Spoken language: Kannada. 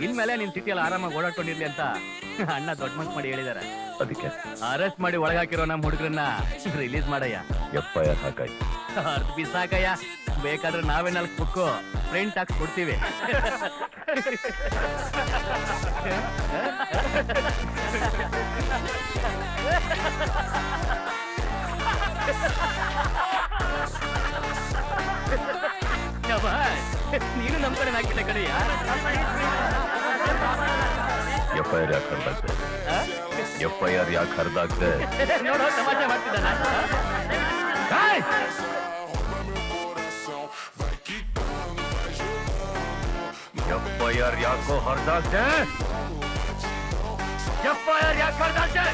ಇನ್ಮೇಲೆ ನಿನ್ ಸಿಟಿಯಲ್ಲಿ ಆರಾಮಾಗಿ ಓಡಾಡ್ಕೊಂಡಿರ್ಲಿ ಅಂತ ಅಣ್ಣ ದೊಡ್ಡ ಮನ್ಸ್ ಮಾಡಿ ಹೇಳಿದಾರೆ. ಅದಕ್ಕೆ ಅರೆಸ್ಟ್ ಮಾಡಿ ಒಳಗಾಕಿರೋ ನಮ್ಮ ಹುಡುಗರನ್ನ ರಿಲೀಸ್ ಮಾಡಯ್ಯ. FIR ಹಾಕಾಯ್ತು. ಅರ್ಧ ಬಿಸಾಕಯ್ಯ. ಬೇಕಾದ್ರೆ ನಾವೇ 4 ಬುಕ್ಕು ಪ್ರಿಂಟ್ ಹಾಕ್ಸ್ ಕೊಡ್ತೀವಿ. ನೀನು ನಮ್ ಕಡೆ ಹಾಕಿಲ್ಲ ಕಡೆಯ. FIR ಯಾಕೆ ಹರಿದಾಗ್ದೆ? FIR ಯಾಕೆ ಹರಿದಾಗ್ದೆ? ನೋಡೋ ತಮಾಷೆ ಮಾಡ್ತಿದ್ದಾನ. FIR ಯಾಕೋ ಹರಿದಾಗ್ದೆ? FIR ಯಾಕೆ ಹರಿದಾಗ್ದೆ?